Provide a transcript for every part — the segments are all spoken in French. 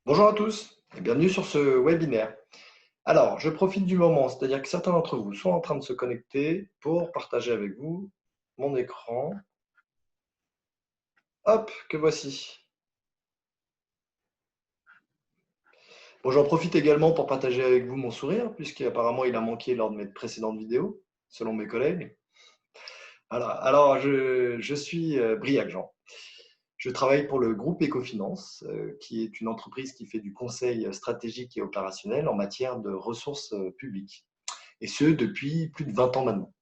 Bonjour à tous et bienvenue sur ce webinaire. Alors, je profite du moment, c'est-à-dire que certains d'entre vous sont en train de se connecter pour partager avec vous mon écran. Hop, que voici. Bon, j'en profite également pour partager avec vous mon sourire, puisqu'apparemment il a manqué lors de mes précédentes vidéos, selon mes collègues. Voilà. Alors, je suis Briac Jean. Je travaille pour le groupe Ecofinance, qui est une entreprise qui fait du conseil stratégique et opérationnel en matière de ressources publiques. Et ce, depuis plus de 20 ans maintenant.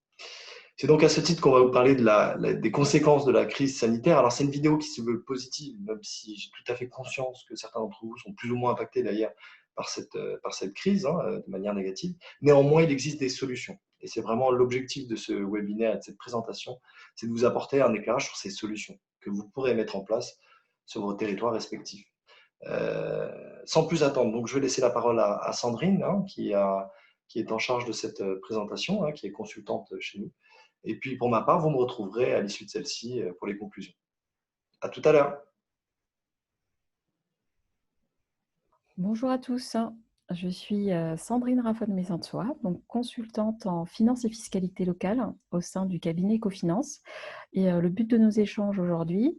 C'est donc à ce titre qu'on va vous parler des conséquences de la crise sanitaire. Alors, c'est une vidéo qui se veut positive, même si j'ai tout à fait conscience que certains d'entre vous sont plus ou moins impactés d'ailleurs par cette crise, hein, de manière négative. Néanmoins, il existe des solutions. Et c'est vraiment l'objectif de ce webinaire et de cette présentation, c'est de vous apporter un éclairage sur ces solutions que vous pourrez mettre en place sur vos territoires respectifs. Sans plus attendre, donc je vais laisser la parole à Sandrine, hein, qui est en charge de cette présentation, hein, qui est consultante chez nous. Et puis pour ma part, vous me retrouverez à l'issue de celle-ci pour les conclusions. À tout à l'heure. Bonjour à tous, je suis Sandrine Raffon-Mésantois, donc consultante en finance et fiscalité locale au sein du cabinet Ecofinance. Et le but de nos échanges aujourd'hui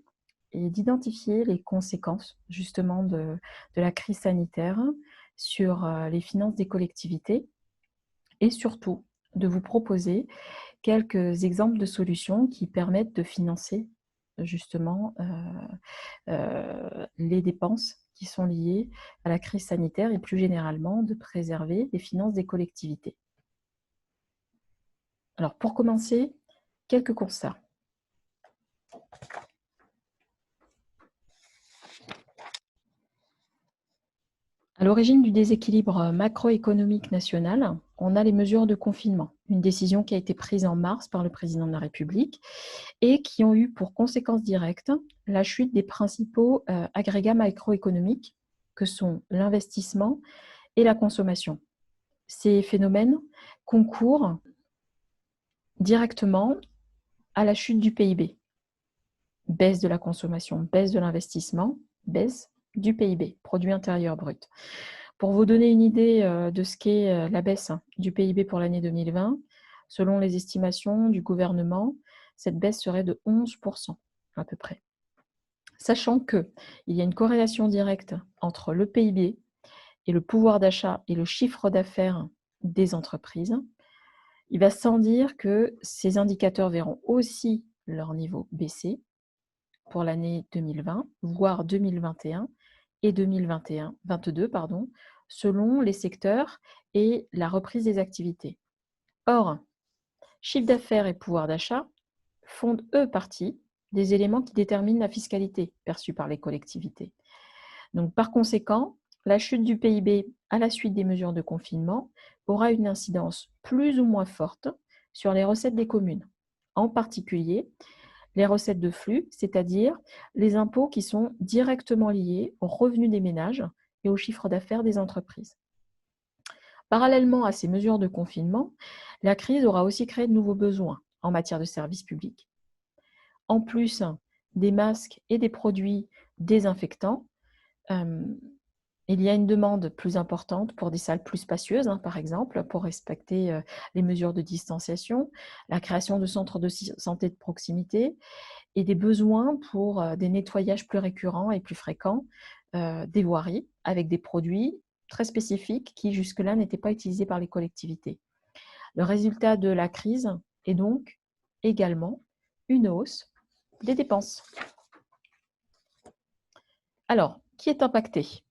est d'identifier les conséquences justement de la crise sanitaire sur les finances des collectivités et surtout de vous proposer quelques exemples de solutions qui permettent de financer justement les dépenses qui sont liées à la crise sanitaire et plus généralement de préserver les finances des collectivités. Alors pour commencer, quelques constats. À l'origine du déséquilibre macroéconomique national, on a les mesures de confinement, une décision qui a été prise en mars par le président de la République et qui ont eu pour conséquence directe la chute des principaux agrégats macroéconomiques que sont l'investissement et la consommation. Ces phénomènes concourent directement à la chute du PIB. Baisse de la consommation, baisse de l'investissement, baisse du PIB, produit intérieur brut. Pour vous donner une idée de ce qu'est la baisse du PIB pour l'année 2020, selon les estimations du gouvernement, cette baisse serait de 11% à peu près. Sachant qu'il y a une corrélation directe entre le PIB et le pouvoir d'achat et le chiffre d'affaires des entreprises, il va sans dire que ces indicateurs verront aussi leur niveau baisser pour l'année 2020, voire 2021 et 2022, selon les secteurs et la reprise des activités. Or, chiffre d'affaires et pouvoir d'achat font, eux, partie des éléments qui déterminent la fiscalité perçue par les collectivités. Donc, par conséquent, la chute du PIB à la suite des mesures de confinement aura une incidence plus ou moins forte sur les recettes des communes, en particulier les recettes de flux, c'est-à-dire les impôts qui sont directement liés aux revenus des ménages et au chiffre d'affaires des entreprises. Parallèlement à ces mesures de confinement, la crise aura aussi créé de nouveaux besoins en matière de services publics. En plus des masques et des produits désinfectants, il y a une demande plus importante pour des salles plus spacieuses, par exemple, pour respecter les mesures de distanciation, la création de centres de santé de proximité et des besoins pour des nettoyages plus récurrents et plus fréquents des voiries avec des produits très spécifiques qui jusque-là n'étaient pas utilisés par les collectivités. Le résultat de la crise est donc également une hausse des dépenses. Alors, qui est impacté ?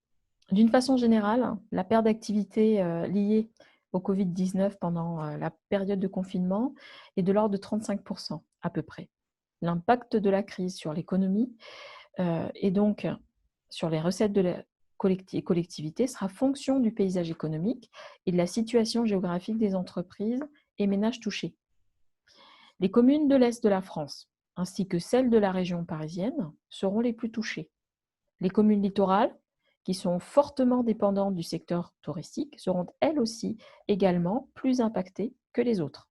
D'une façon générale, la perte d'activité liée au Covid-19 pendant la période de confinement est de l'ordre de 35% à peu près. L'impact de la crise sur l'économie et donc sur les recettes de la collectivité sera fonction du paysage économique et de la situation géographique des entreprises et ménages touchés. Les communes de l'Est de la France, ainsi que celles de la région parisienne, seront les plus touchées. Les communes littorales, qui sont fortement dépendantes du secteur touristique, seront elles aussi également plus impactées que les autres.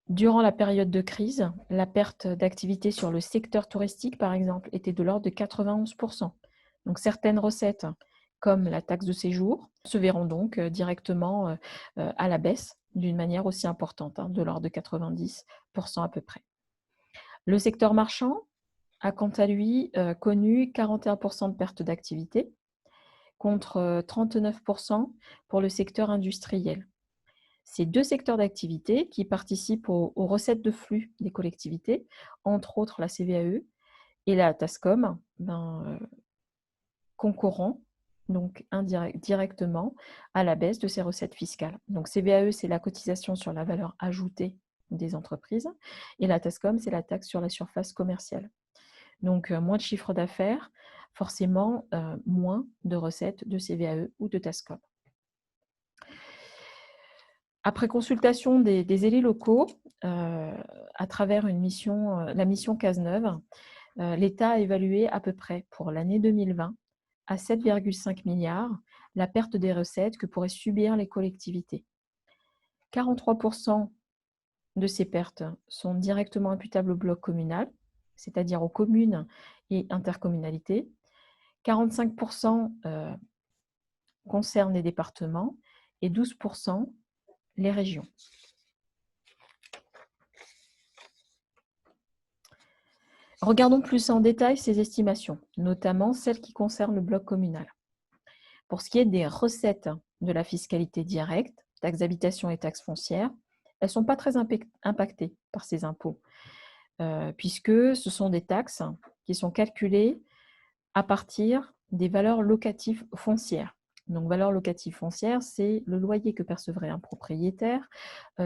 Durant la période de crise, la perte d'activité sur le secteur touristique, par exemple, était de l'ordre de 91%. Donc certaines recettes, comme la taxe de séjour, se verront donc directement à la baisse d'une manière aussi importante, de l'ordre de 90% à peu près. Le secteur marchand a quant à lui connu 41% de perte d'activité contre 39% pour le secteur industriel. Ces deux secteurs d'activité qui participent aux recettes de flux des collectivités, entre autres la CVAE et la TASCOM, concourant donc directement à la baisse de ces recettes fiscales. Donc CVAE, c'est la cotisation sur la valeur ajoutée des entreprises, et la TASCOM, c'est la taxe sur la surface commerciale. Donc moins de chiffre d'affaires, forcément moins de recettes de CVAE ou de TASCOM. Après consultation des élus locaux, à travers la mission Cazeneuve, l'État a évalué à peu près pour l'année 2020 à 7,5 milliards la perte des recettes que pourraient subir les collectivités. 43% de ces pertes sont directement imputables au bloc communal, c'est-à-dire aux communes et intercommunalités. 45% concernent les départements et 12% les régions. Regardons plus en détail ces estimations, notamment celles qui concernent le bloc communal. Pour ce qui est des recettes de la fiscalité directe, taxes d'habitation et taxes foncières, elles ne sont pas très impactées par ces impôts, puisque ce sont des taxes qui sont calculées à partir des valeurs locatives foncières. Donc, valeur locative foncière, c'est le loyer que percevrait un propriétaire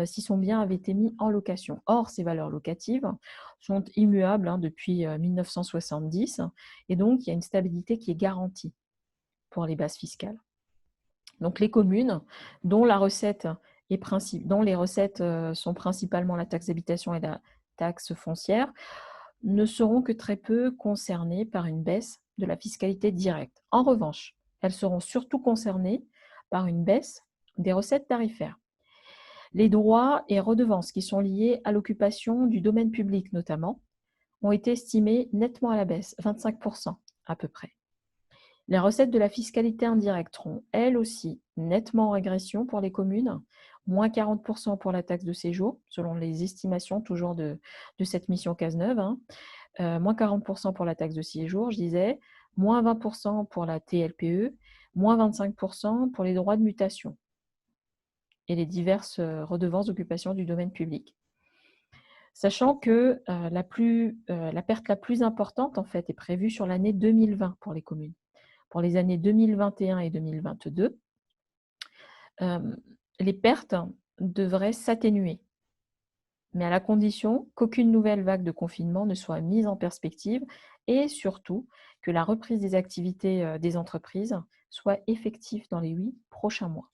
si son bien avait été mis en location. Or, ces valeurs locatives sont immuables depuis 1970 et donc il y a une stabilité qui est garantie pour les bases fiscales. Donc, les communes dont les recettes sont principalement la taxe d'habitation et la taxe foncière ne seront que très peu concernées par une baisse de la fiscalité directe. En revanche, elles seront surtout concernées par une baisse des recettes tarifaires. Les droits et redevances qui sont liés à l'occupation du domaine public notamment ont été estimés nettement à la baisse, 25% à peu près. Les recettes de la fiscalité indirecte seront elles aussi nettement en régression pour les communes, moins 40% pour la taxe de séjour, selon les estimations toujours de cette mission Cazeneuve, moins 40% pour la taxe de séjour, je disais, moins 20% pour la TLPE, moins 25% pour les droits de mutation et les diverses redevances d'occupation du domaine public. Sachant que la perte la plus importante en fait est prévue sur l'année 2020 pour les communes. Pour les années 2021 et 2022, les pertes devraient s'atténuer, mais à la condition qu'aucune nouvelle vague de confinement ne soit mise en perspective et surtout que la reprise des activités des entreprises soit effective dans les 8 prochains mois.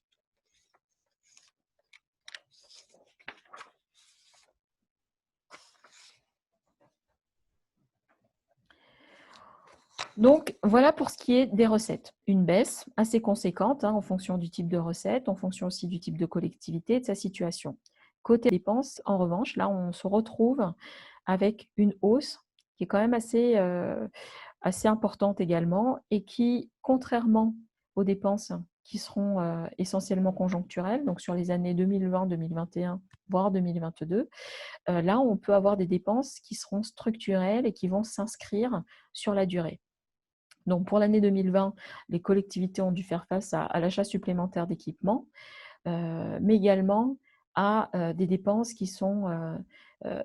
Donc, voilà pour ce qui est des recettes. Une baisse assez conséquente en fonction du type de recette, en fonction aussi du type de collectivité et de sa situation. Côté dépenses, en revanche, là, on se retrouve avec une hausse qui est quand même assez importante également et qui, contrairement aux dépenses qui seront essentiellement conjoncturelles, donc sur les années 2020, 2021, voire 2022, là, on peut avoir des dépenses qui seront structurelles et qui vont s'inscrire sur la durée. Donc, pour l'année 2020, les collectivités ont dû faire face à l'achat supplémentaire d'équipements, mais également à des dépenses qui sont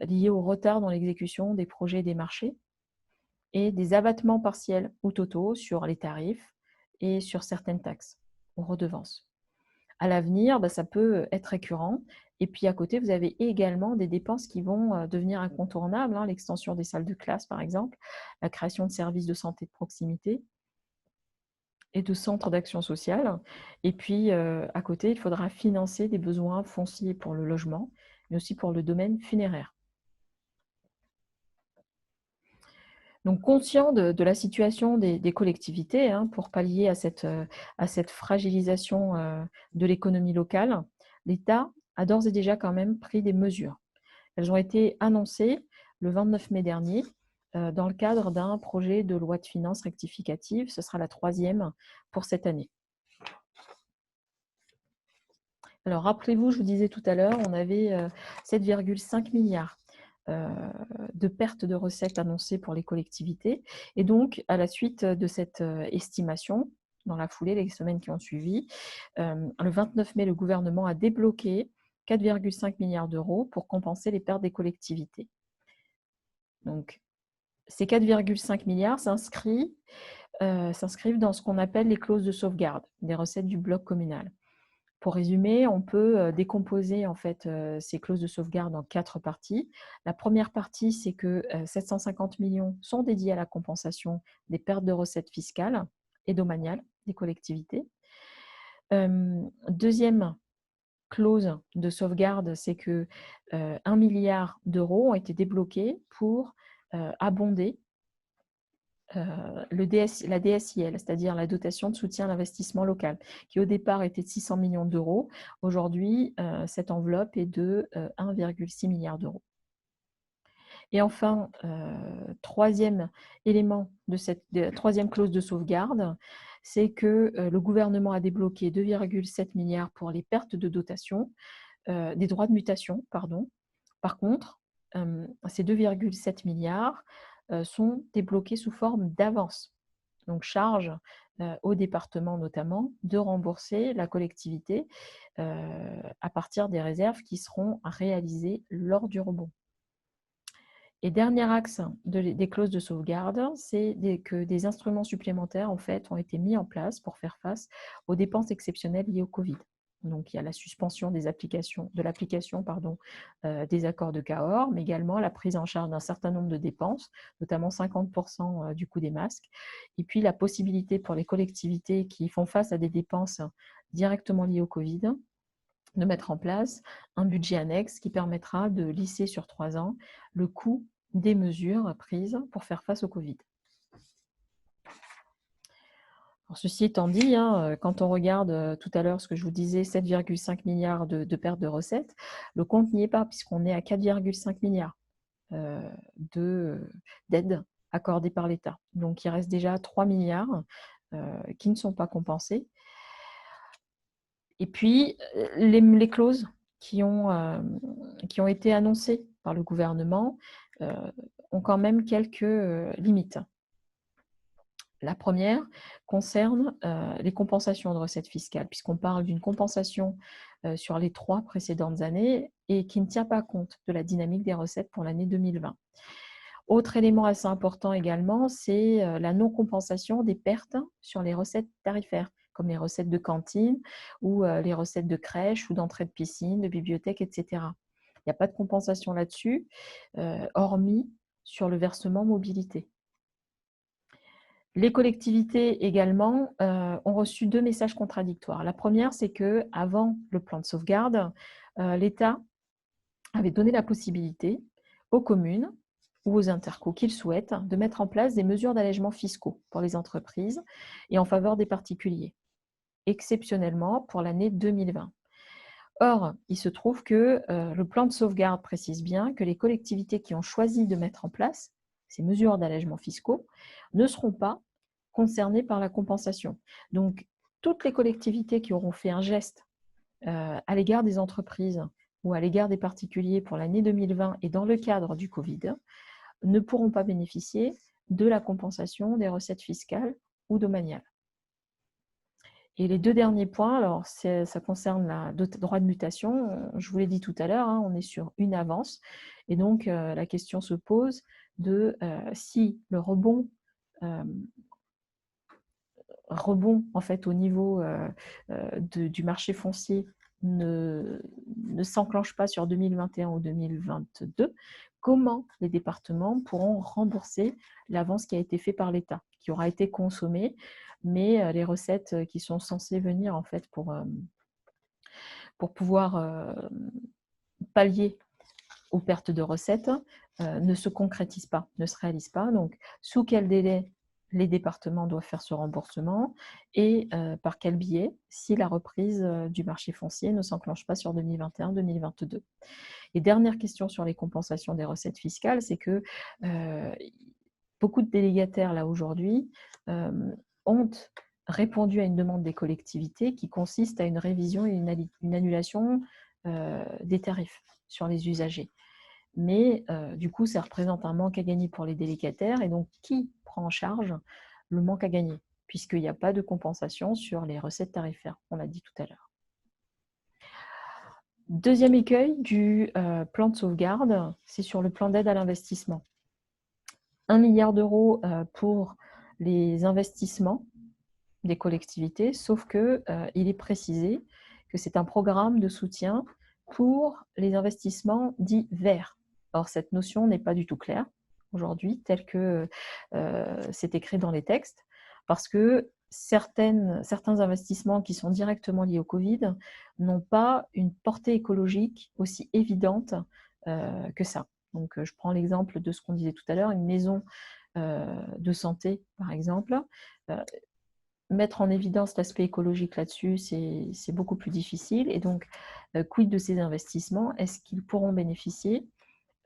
liées au retard dans l'exécution des projets et des marchés et des abattements partiels ou totaux sur les tarifs et sur certaines taxes ou redevances. À l'avenir, ça peut être récurrent. Et puis à côté, vous avez également des dépenses qui vont devenir incontournables, l'extension des salles de classe par exemple, la création de services de santé de proximité et de centres d'action sociale. Et puis à côté, il faudra financer des besoins fonciers pour le logement, mais aussi pour le domaine funéraire. Donc, conscient de la situation des collectivités, pour pallier à cette fragilisation de l'économie locale, l'État a d'ores et déjà quand même pris des mesures. Elles ont été annoncées le 29 mai dernier dans le cadre d'un projet de loi de finances rectificative. Ce sera la 3e pour cette année. Alors, rappelez-vous, je vous disais tout à l'heure, on avait 7,5 milliards de pertes de recettes annoncées pour les collectivités. Et donc, à la suite de cette estimation, dans la foulée, les semaines qui ont suivi, le 29 mai, le gouvernement a débloqué 4,5 milliards d'euros pour compenser les pertes des collectivités. Donc, ces 4,5 milliards s'inscrivent dans ce qu'on appelle les clauses de sauvegarde des recettes du bloc communal. Pour résumer, on peut décomposer en fait ces clauses de sauvegarde en 4 parties. La première partie, c'est que 750 millions sont dédiés à la compensation des pertes de recettes fiscales et domaniales des collectivités. Deuxième clause de sauvegarde, c'est que 1 milliard d'euros ont été débloqués pour abonder la DSIL, c'est-à-dire la dotation de soutien à l'investissement local, qui au départ était de 600 millions d'euros. Aujourd'hui, cette enveloppe est de 1,6 milliard d'euros. Et enfin, troisième élément de cette troisième clause de sauvegarde, c'est que le gouvernement a débloqué 2,7 milliards pour les pertes de dotation, des droits de mutation, pardon. Par contre, ces 2,7 milliards sont débloqués sous forme d'avance. Donc, charge au département notamment de rembourser la collectivité à partir des réserves qui seront réalisées lors du rebond. Et dernier axe des clauses de sauvegarde, c'est que des instruments supplémentaires en fait, ont été mis en place pour faire face aux dépenses exceptionnelles liées au Covid. Donc, il y a la suspension de l'application des accords de Cahors, mais également la prise en charge d'un certain nombre de dépenses, notamment 50% du coût des masques, et puis la possibilité pour les collectivités qui font face à des dépenses directement liées au Covid de mettre en place un budget annexe qui permettra de lisser sur 3 ans le coût des mesures prises pour faire face au Covid. Alors, ceci étant dit, quand on regarde tout à l'heure ce que je vous disais, 7,5 milliards de pertes de recettes, le compte n'y est pas puisqu'on est à 4,5 milliards d'aides accordées par l'État. Donc, il reste déjà 3 milliards qui ne sont pas compensés. Et puis, les clauses qui ont été annoncées par le gouvernement ont quand même quelques limites. La première concerne les compensations de recettes fiscales, puisqu'on parle d'une compensation sur les 3 précédentes années et qui ne tient pas compte de la dynamique des recettes pour l'année 2020. Autre élément assez important également, c'est la non-compensation des pertes sur les recettes tarifaires, comme les recettes de cantine ou les recettes de crèche ou d'entrée de piscine, de bibliothèque, etc. Il n'y a pas de compensation là-dessus, hormis sur le versement mobilité. Les collectivités également ont reçu 2 messages contradictoires. La première, c'est qu'avant le plan de sauvegarde, l'État avait donné la possibilité aux communes ou aux intercos qu'ils souhaitent de mettre en place des mesures d'allègement fiscaux pour les entreprises et en faveur des particuliers, exceptionnellement pour l'année 2020. Or, il se trouve que le plan de sauvegarde précise bien que les collectivités qui ont choisi de mettre en place ces mesures d'allègement fiscaux ne seront pas concernées par la compensation. Donc, toutes les collectivités qui auront fait un geste à l'égard des entreprises ou à l'égard des particuliers pour l'année 2020 et dans le cadre du Covid ne pourront pas bénéficier de la compensation des recettes fiscales ou domaniales. Et les 2 derniers points, alors ça concerne le droit de mutation. Je vous l'ai dit tout à l'heure, on est sur une avance. Et donc, la question se pose de si le rebond en fait, au niveau du marché foncier ne s'enclenche pas sur 2021 ou 2022, comment les départements pourront rembourser l'avance qui a été faite par l'État, qui aura été consommée, mais les recettes qui sont censées venir en fait pour pouvoir pallier aux pertes de recettes ne se concrétisent pas, ne se réalisent pas. Donc, sous quel délai les départements doivent faire ce remboursement et par quel biais si la reprise du marché foncier ne s'enclenche pas sur 2021-2022. Et dernière question sur les compensations des recettes fiscales, c'est que beaucoup de délégataires, là, aujourd'hui, ont répondu à une demande des collectivités qui consiste à une révision et une annulation des tarifs sur les usagers. Mais du coup, ça représente un manque à gagner pour les délégataires. Et donc, qui prend en charge le manque à gagner? Puisqu'il n'y a pas de compensation sur les recettes tarifaires, on l'a dit tout à l'heure. Deuxième écueil du plan de sauvegarde, c'est sur le plan d'aide à l'investissement. 1 milliard d'euros pour les investissements des collectivités, sauf qu'il est précisé que c'est un programme de soutien pour les investissements dits verts. Or, cette notion n'est pas du tout claire aujourd'hui, telle que c'est écrit dans les textes, parce que certains investissements qui sont directement liés au Covid n'ont pas une portée écologique aussi évidente que ça. Donc, je prends l'exemple de ce qu'on disait tout à l'heure, une maison de santé, par exemple. Mettre en évidence l'aspect écologique là-dessus, c'est beaucoup plus difficile. Et donc, quid de ces investissements? Est-ce qu'ils pourront bénéficier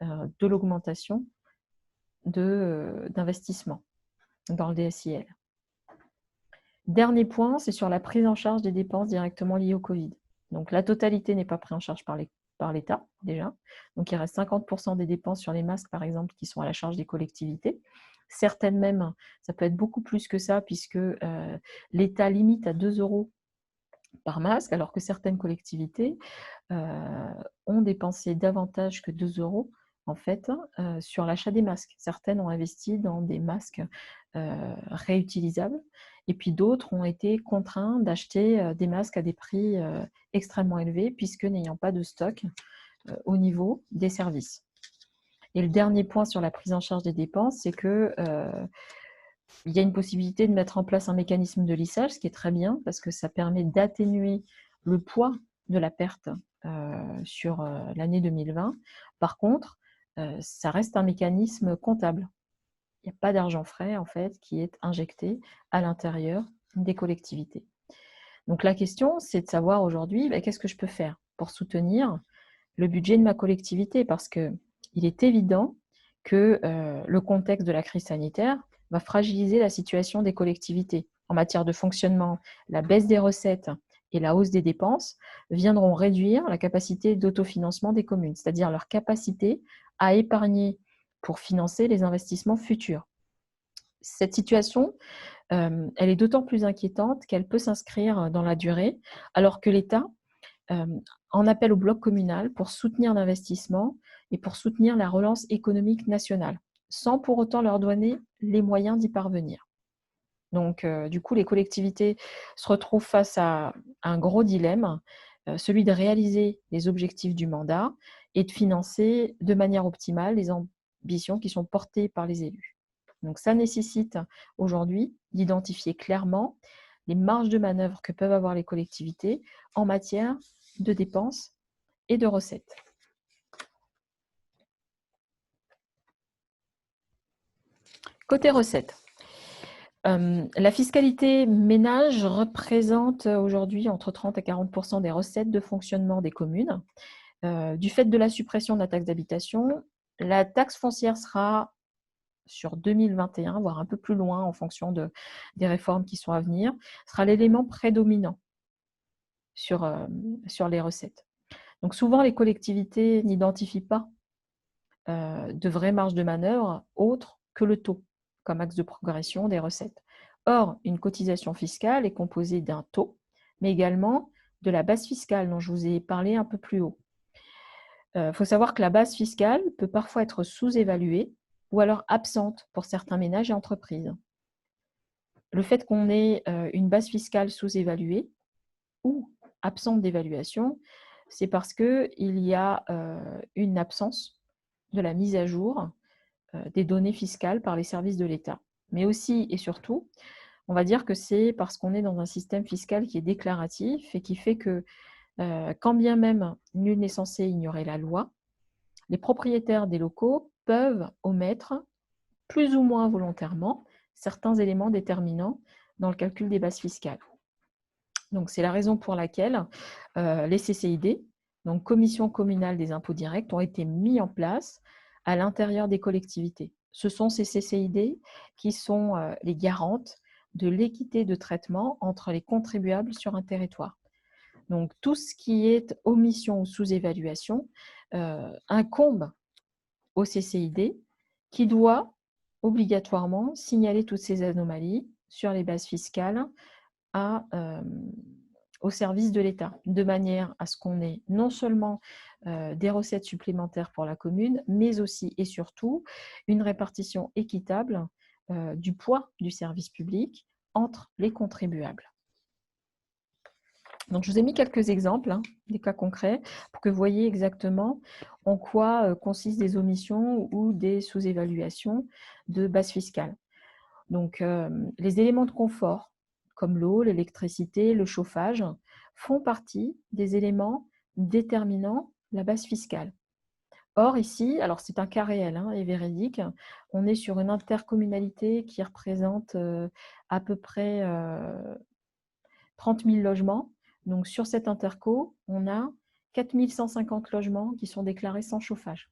de l'augmentation d'investissement dans le DSIL? Dernier point, c'est sur la prise en charge des dépenses directement liées au Covid. Donc, la totalité n'est pas prise en charge par l'État, déjà. Donc, il reste 50% des dépenses sur les masques, par exemple, qui sont à la charge des collectivités. Certaines même, ça peut être beaucoup plus que ça, puisque l'État limite à 2 € par masque, alors que certaines collectivités ont dépensé davantage que 2 € en fait, sur l'achat des masques. Certaines ont investi dans des masques réutilisables, et puis d'autres ont été contraints d'acheter des masques à des prix extrêmement élevés, puisque n'ayant pas de stock au niveau des services. Et le dernier point sur la prise en charge des dépenses, c'est que il y a une possibilité de mettre en place un mécanisme de lissage, ce qui est très bien, parce que ça permet d'atténuer le poids de la perte sur l'année 2020. Par contre, ça reste un mécanisme comptable. Il n'y a pas d'argent frais, en fait, qui est injecté à l'intérieur des collectivités. Donc la question, c'est de savoir aujourd'hui, qu'est-ce que je peux faire pour soutenir le budget de ma collectivité, parce qu'il est évident que le contexte de la crise sanitaire va fragiliser la situation des collectivités. En matière de fonctionnement, la baisse des recettes et la hausse des dépenses viendront réduire la capacité d'autofinancement des communes, c'est-à-dire leur capacité à épargner pour financer les investissements futurs. Cette situation, elle est d'autant plus inquiétante qu'elle peut s'inscrire dans la durée, alors que l'État en appel au bloc communal pour soutenir l'investissement et pour soutenir la relance économique nationale, sans pour autant leur donner les moyens d'y parvenir. Donc, du coup, les collectivités se retrouvent face à un gros dilemme, celui de réaliser les objectifs du mandat et de financer de manière optimale les ambitions qui sont portées par les élus. Donc, ça nécessite aujourd'hui d'identifier clairement les marges de manœuvre que peuvent avoir les collectivités en matière de dépenses et de recettes. Côté recettes, la fiscalité ménage représente aujourd'hui entre 30 et 40% des recettes de fonctionnement des communes. Du fait de la suppression de la taxe d'habitation, la taxe foncière sera sur 2021, voire un peu plus loin en fonction des réformes qui sont à venir, sera l'élément prédominant sur les recettes. Donc souvent, les collectivités n'identifient pas de vraies marges de manœuvre autres que le taux comme axe de progression des recettes. Or, une cotisation fiscale est composée d'un taux, mais également de la base fiscale dont je vous ai parlé un peu plus haut. Il faut savoir que la base fiscale peut parfois être sous-évaluée ou alors absente pour certains ménages et entreprises. Le fait qu'on ait une base fiscale sous-évaluée ou absente d'évaluation, c'est parce qu'il y a une absence de la mise à jour des données fiscales par les services de l'État. Mais aussi et surtout, on va dire que c'est parce qu'on est dans un système fiscal qui est déclaratif et qui fait que, quand bien même nul n'est censé ignorer la loi, les propriétaires des locaux peuvent omettre, plus ou moins volontairement, certains éléments déterminants dans le calcul des bases fiscales. Donc, c'est la raison pour laquelle les CCID, donc Commission communale des impôts directs, ont été mis en place à l'intérieur des collectivités. ce sont ces CCID qui sont les garantes de l'équité de traitement entre les contribuables sur un territoire. Donc, tout ce qui est omission ou sous-évaluation incombe au CCID qui doit obligatoirement signaler toutes ces anomalies sur les bases fiscales au service de l'État, de manière à ce qu'on ait non seulement des recettes supplémentaires pour la commune, mais aussi et surtout une répartition équitable du poids du service public entre les contribuables. Donc, je vous ai mis quelques exemples, des cas concrets, pour que vous voyez exactement en quoi consistent des omissions ou des sous-évaluations de base fiscale. Donc, les éléments de confort, comme l'eau, l'électricité, le chauffage, font partie des éléments déterminant la base fiscale. Or, ici, alors c'est un cas réel et véridique, on est sur une intercommunalité qui représente à peu près 30 000 logements. Donc, sur cette interco, on a 4 150 logements qui sont déclarés sans chauffage.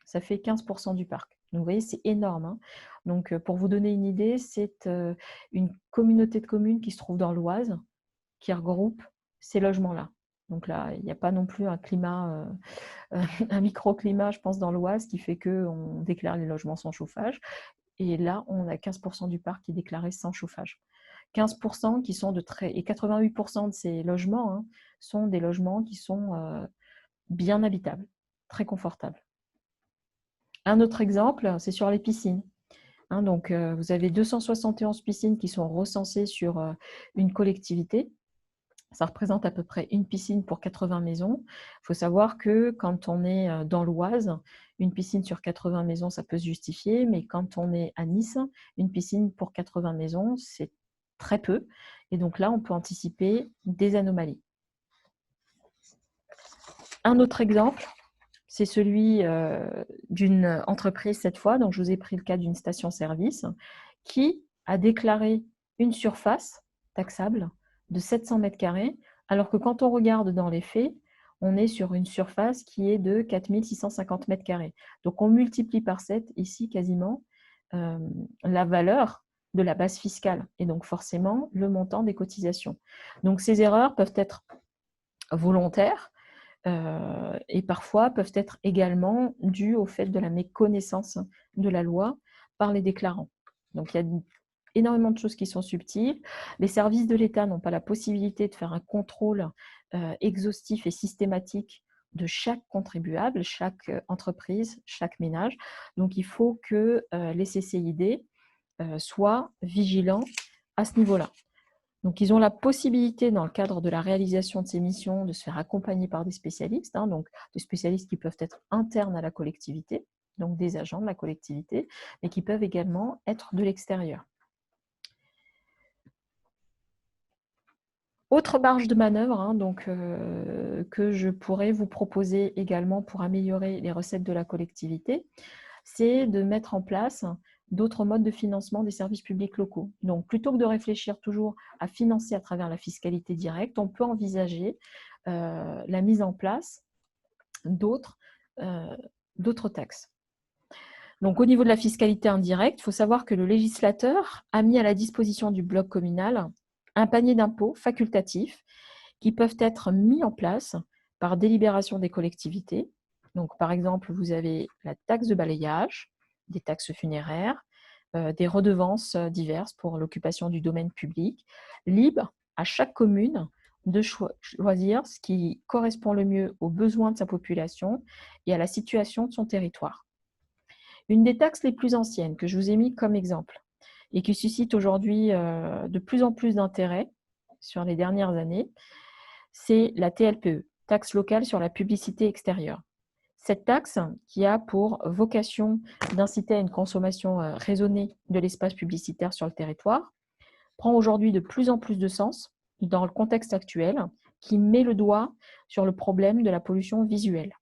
Ça fait 15% du parc. Donc, vous voyez, c'est énorme. Donc, pour vous donner une idée, c'est une communauté de communes qui se trouve dans l'Oise, qui regroupe ces logements-là. Donc là, il n'y a pas non plus un climat, un microclimat, je pense, dans l'Oise, qui fait qu'on déclare les logements sans chauffage. Et là, on a 15% du parc qui est déclaré sans chauffage. 15% qui sont et 88% de ces logements sont des logements qui sont bien habitables, très confortables. Un autre exemple, c'est sur les piscines. Donc, vous avez 271 piscines qui sont recensées sur une collectivité. Ça représente à peu près une piscine pour 80 maisons. Il faut savoir que quand on est dans l'Oise, une piscine sur 80 maisons, ça peut se justifier, mais quand on est à Nice, une piscine pour 80 maisons, c'est très peu. Et donc là, on peut anticiper des anomalies. Un autre exemple, c'est celui d'une entreprise cette fois, donc je vous ai pris le cas d'une station-service, qui a déclaré une surface taxable de 700 mètres carrés, alors que quand on regarde dans les faits, on est sur une surface qui est de 4 650 mètres carrés. Donc on multiplie par 7 ici quasiment la valeur de la base fiscale et donc forcément le montant des cotisations. Donc ces erreurs peuvent être volontaires, et parfois peuvent être également dues au fait de la méconnaissance de la loi par les déclarants. Donc il y a énormément de choses qui sont subtiles. Les services de l'État n'ont pas la possibilité de faire un contrôle exhaustif et systématique de chaque contribuable, chaque entreprise, chaque ménage. Donc il faut que les CCID soient vigilants à ce niveau-là. Donc, ils ont la possibilité, dans le cadre de la réalisation de ces missions, de se faire accompagner par des spécialistes, donc des spécialistes qui peuvent être internes à la collectivité, donc des agents de la collectivité, mais qui peuvent également être de l'extérieur. Autre marge de manœuvre que je pourrais vous proposer également pour améliorer les recettes de la collectivité, c'est de mettre en place d'autres modes de financement des services publics locaux. Donc, plutôt que de réfléchir toujours à financer à travers la fiscalité directe, on peut envisager la mise en place d'autres taxes. Donc, au niveau de la fiscalité indirecte, il faut savoir que le législateur a mis à la disposition du bloc communal un panier d'impôts facultatifs qui peuvent être mis en place par délibération des collectivités. Donc, par exemple, vous avez la taxe de balayage, des taxes funéraires, des redevances diverses pour l'occupation du domaine public, libre à chaque commune de choisir ce qui correspond le mieux aux besoins de sa population et à la situation de son territoire. Une des taxes les plus anciennes que je vous ai mis comme exemple et qui suscite aujourd'hui de plus en plus d'intérêt sur les dernières années, c'est la TLPE, taxe locale sur la publicité extérieure. Cette taxe, qui a pour vocation d'inciter à une consommation raisonnée de l'espace publicitaire sur le territoire, prend aujourd'hui de plus en plus de sens dans le contexte actuel qui met le doigt sur le problème de la pollution visuelle.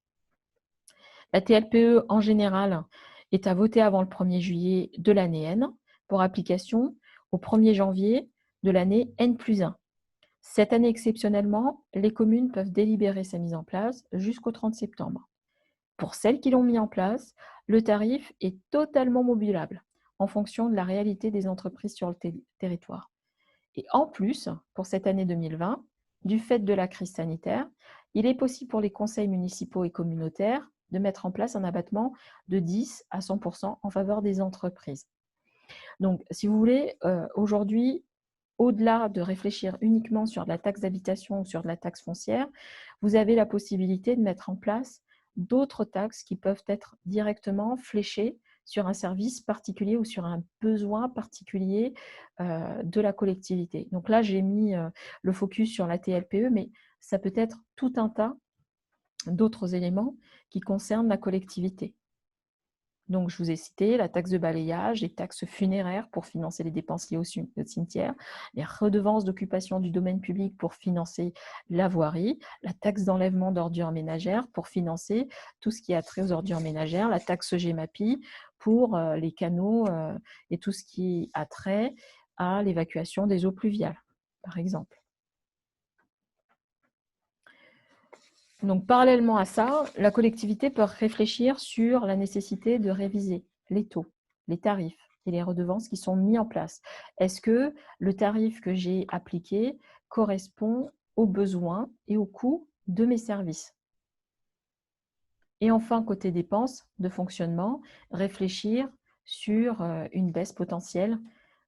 La TLPE, en général, est à voter avant le 1er juillet de l'année N pour application au 1er janvier de l'année N+1. Cette année, exceptionnellement, les communes peuvent délibérer sa mise en place jusqu'au 30 septembre. Pour celles qui l'ont mis en place, le tarif est totalement modulable en fonction de la réalité des entreprises sur le territoire. Et en plus, pour cette année 2020, du fait de la crise sanitaire, il est possible pour les conseils municipaux et communautaires de mettre en place un abattement de 10 à 100% en faveur des entreprises. Donc, si vous voulez, aujourd'hui, au-delà de réfléchir uniquement sur de la taxe d'habitation ou sur de la taxe foncière, vous avez la possibilité de mettre en place d'autres taxes qui peuvent être directement fléchées sur un service particulier ou sur un besoin particulier de la collectivité. Donc là, j'ai mis le focus sur la TLPE, mais ça peut être tout un tas d'autres éléments qui concernent la collectivité. Donc, je vous ai cité la taxe de balayage, les taxes funéraires pour financer les dépenses liées au cimetière, les redevances d'occupation du domaine public pour financer la voirie, la taxe d'enlèvement d'ordures ménagères pour financer tout ce qui a trait aux ordures ménagères, la taxe GEMAPI pour les canaux et tout ce qui a trait à l'évacuation des eaux pluviales, par exemple. Donc, parallèlement à ça, la collectivité peut réfléchir sur la nécessité de réviser les taux, les tarifs et les redevances qui sont mis en place. Est-ce que le tarif que j'ai appliqué correspond aux besoins et aux coûts de mes services? Et enfin, côté dépenses de fonctionnement, réfléchir sur une baisse potentielle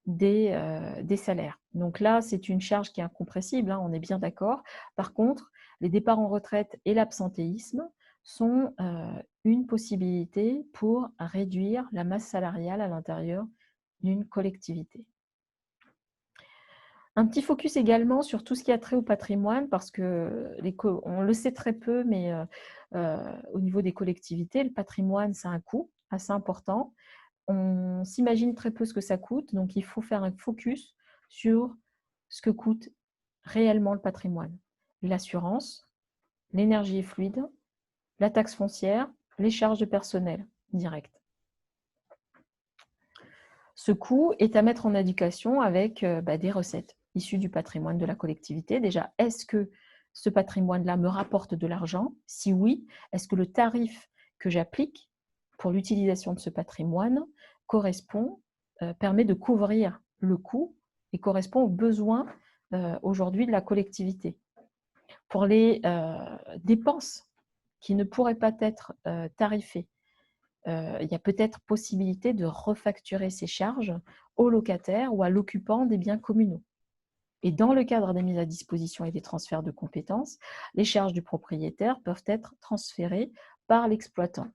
des salaires. Donc là, c'est une charge qui est incompressible, hein, on est bien d'accord. Par contre, les départs en retraite et l'absentéisme sont une possibilité pour réduire la masse salariale à l'intérieur d'une collectivité. Un petit focus également sur tout ce qui a trait au patrimoine, parce que on le sait très peu, mais au niveau des collectivités, le patrimoine, c'est un coût assez important. On s'imagine très peu ce que ça coûte, donc il faut faire un focus sur ce que coûte réellement le patrimoine. L'assurance, l'énergie fluide, la taxe foncière, les charges de personnel directes. Ce coût est à mettre en adéquation avec des recettes issues du patrimoine de la collectivité. Déjà, est-ce que ce patrimoine-là me rapporte de l'argent? Si oui, est-ce que le tarif que j'applique pour l'utilisation de ce patrimoine correspond, permet de couvrir le coût et correspond aux besoins aujourd'hui de la collectivité? Pour les dépenses qui ne pourraient pas être tarifées, il y a peut-être possibilité de refacturer ces charges au locataire ou à l'occupant des biens communaux. Et dans le cadre des mises à disposition et des transferts de compétences, les charges du propriétaire peuvent être transférées par l'exploitant.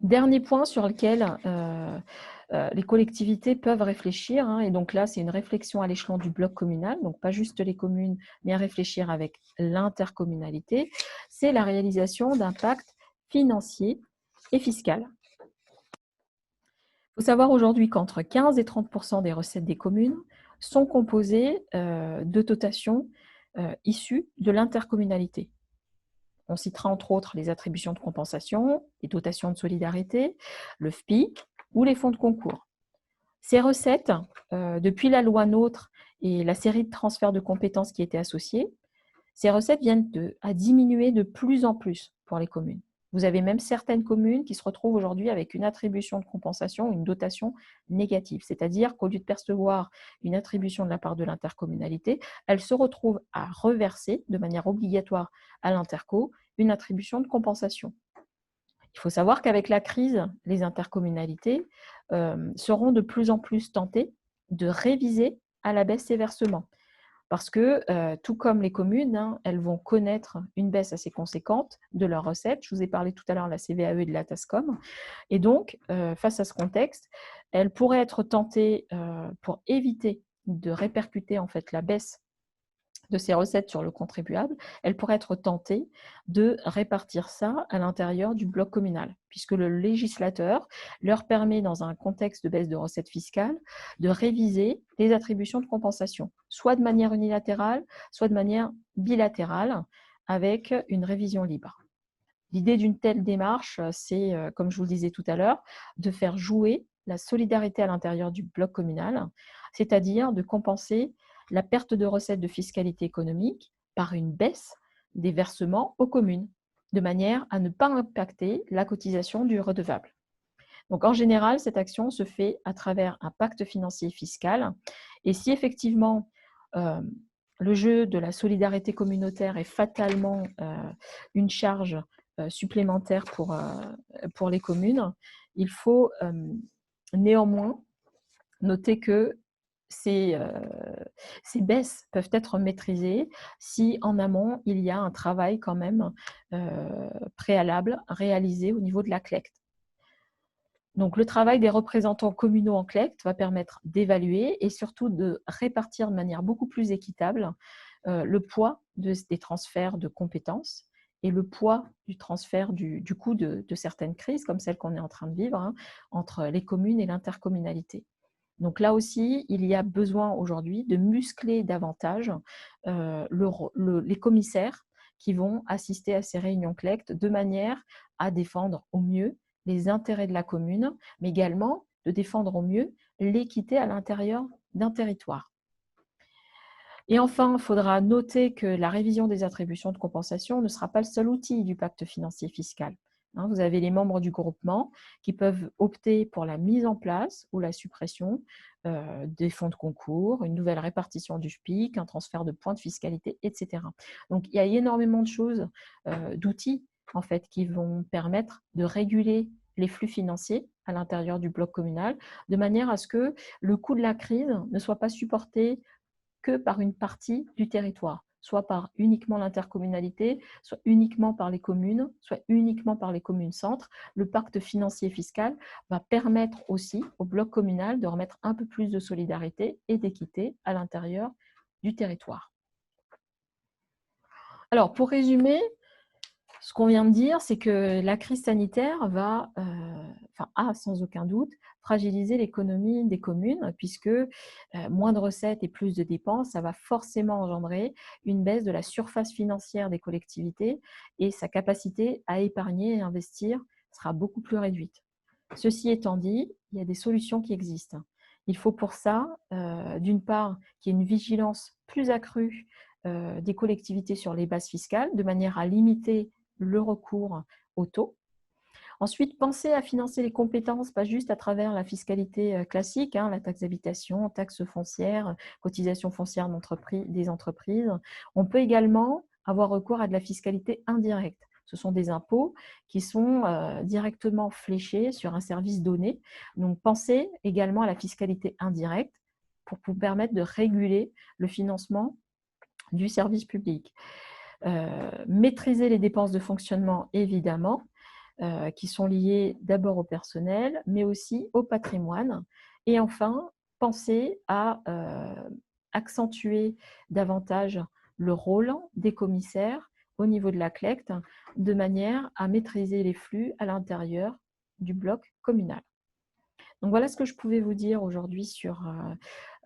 Dernier point sur lequel les collectivités peuvent réfléchir, hein, et donc là, c'est une réflexion à l'échelon du bloc communal, donc pas juste les communes, mais à réfléchir avec l'intercommunalité, c'est la réalisation d'un pacte financier et fiscal. Il faut savoir aujourd'hui qu'entre 15 et 30% des recettes des communes sont composées de dotations issues de l'intercommunalité. On citera entre autres les attributions de compensation, les dotations de solidarité, le FPIC ou les fonds de concours. Ces recettes, depuis la loi NOTRe et la série de transferts de compétences qui étaient associés, ces recettes viennent à diminuer de plus en plus pour les communes. Vous avez même certaines communes qui se retrouvent aujourd'hui avec une attribution de compensation, une dotation négative. C'est-à-dire qu'au lieu de percevoir une attribution de la part de l'intercommunalité, elles se retrouvent à reverser de manière obligatoire à l'interco une attribution de compensation. Il faut savoir qu'avec la crise, les intercommunalités seront de plus en plus tentées de réviser à la baisse ces versements. Parce que, tout comme les communes, hein, elles vont connaître une baisse assez conséquente de leurs recettes. Je vous ai parlé tout à l'heure de la CVAE et de la TASCOM. Et donc, face à ce contexte, elles pourraient être tentées, pour éviter de répercuter en fait la baisse de ces recettes sur le contribuable, elles pourraient être tentées de répartir ça à l'intérieur du bloc communal, puisque le législateur leur permet, dans un contexte de baisse de recettes fiscales, de réviser les attributions de compensation, soit de manière unilatérale, soit de manière bilatérale, avec une révision libre. L'idée d'une telle démarche, c'est, comme je vous le disais tout à l'heure, de faire jouer la solidarité à l'intérieur du bloc communal, c'est-à-dire de compenser la perte de recettes de fiscalité économique par une baisse des versements aux communes. de manière à ne pas impacter la cotisation du redevable. Donc, en général, cette action se fait à travers un pacte financier fiscal. Et si effectivement, le jeu de la solidarité communautaire est fatalement une charge supplémentaire pour les communes, il faut néanmoins noter que ces baisses peuvent être maîtrisées si en amont, il y a un travail quand même préalable réalisé au niveau de la CLECT. Donc, le travail des représentants communaux en CLECT va permettre d'évaluer et surtout de répartir de manière beaucoup plus équitable le poids des transferts de compétences et le poids du transfert du coût de certaines crises, comme celle qu'on est en train de vivre, entre les communes et l'intercommunalité. Donc là aussi, il y a besoin aujourd'hui de muscler davantage les commissaires qui vont assister à ces réunions CLECT de manière à défendre au mieux les intérêts de la commune, mais également de défendre au mieux l'équité à l'intérieur d'un territoire. Et enfin, il faudra noter que la révision des attributions de compensation ne sera pas le seul outil du pacte financier fiscal. Vous avez les membres du groupement qui peuvent opter pour la mise en place ou la suppression des fonds de concours, une nouvelle répartition du FPIC, un transfert de points de fiscalité, etc. Donc, il y a énormément de choses, d'outils en fait, qui vont permettre de réguler les flux financiers à l'intérieur du bloc communal, de manière à ce que le coût de la crise ne soit pas supporté que par une partie du territoire, soit par uniquement l'intercommunalité, soit uniquement par les communes, soit uniquement par les communes-centres. Le pacte financier fiscal va permettre aussi au bloc communal de remettre un peu plus de solidarité et d'équité à l'intérieur du territoire. Alors, pour résumer, ce qu'on vient de dire, c'est que la crise sanitaire a sans aucun doute fragiliser l'économie des communes, puisque moins de recettes et plus de dépenses, ça va forcément engendrer une baisse de la surface financière des collectivités et sa capacité à épargner et investir sera beaucoup plus réduite. Ceci étant dit, il y a des solutions qui existent. Il faut pour ça, d'une part, qu'il y ait une vigilance plus accrue des collectivités sur les bases fiscales, de manière à limiter le recours au taux. Ensuite, penser à financer les compétences, pas juste à travers la fiscalité classique, la taxe d'habitation, taxe foncière, cotisation foncière des entreprises. On peut également avoir recours à de la fiscalité indirecte. Ce sont des impôts qui sont directement fléchés sur un service donné. Donc, pensez également à la fiscalité indirecte pour vous permettre de réguler le financement du service public. Maîtriser les dépenses de fonctionnement, évidemment, qui sont liées d'abord au personnel, mais aussi au patrimoine. Et enfin, penser à accentuer davantage le rôle des commissaires au niveau de la CLECT, de manière à maîtriser les flux à l'intérieur du bloc communal. Donc voilà ce que je pouvais vous dire aujourd'hui sur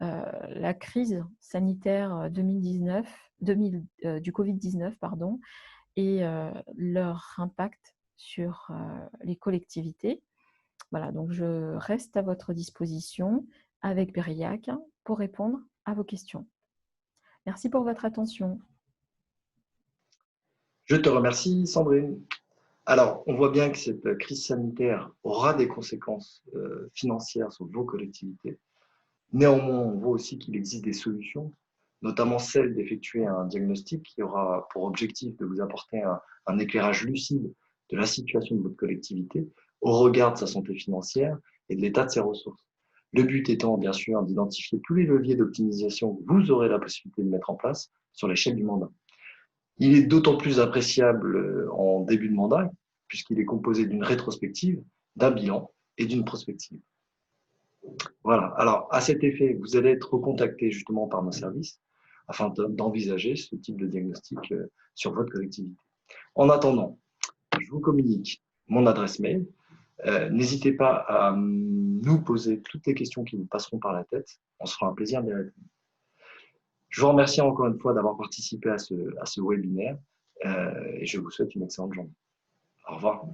la crise sanitaire du Covid-19 et leur impact sur les collectivités. Voilà, donc je reste à votre disposition avec Briac pour répondre à vos questions. Merci pour votre attention. Je te remercie, Sandrine. Alors, on voit bien que cette crise sanitaire aura des conséquences financières sur vos collectivités. Néanmoins, on voit aussi qu'il existe des solutions, notamment celle d'effectuer un diagnostic qui aura pour objectif de vous apporter un éclairage lucide de la situation de votre collectivité au regard de sa santé financière et de l'état de ses ressources. Le but étant, bien sûr, d'identifier tous les leviers d'optimisation que vous aurez la possibilité de mettre en place sur l'échelle du mandat. Il est d'autant plus appréciable en début de mandat, puisqu'il est composé d'une rétrospective, d'un bilan et d'une prospective. Voilà. Alors, à cet effet, vous allez être recontacté justement par nos services afin d'envisager ce type de diagnostic sur votre collectivité. En attendant, je vous communique mon adresse mail. N'hésitez pas à nous poser toutes les questions qui vous passeront par la tête. On se fera un plaisir de les répondre. Je vous remercie encore une fois d'avoir participé à ce webinaire et je vous souhaite une excellente journée. Au revoir.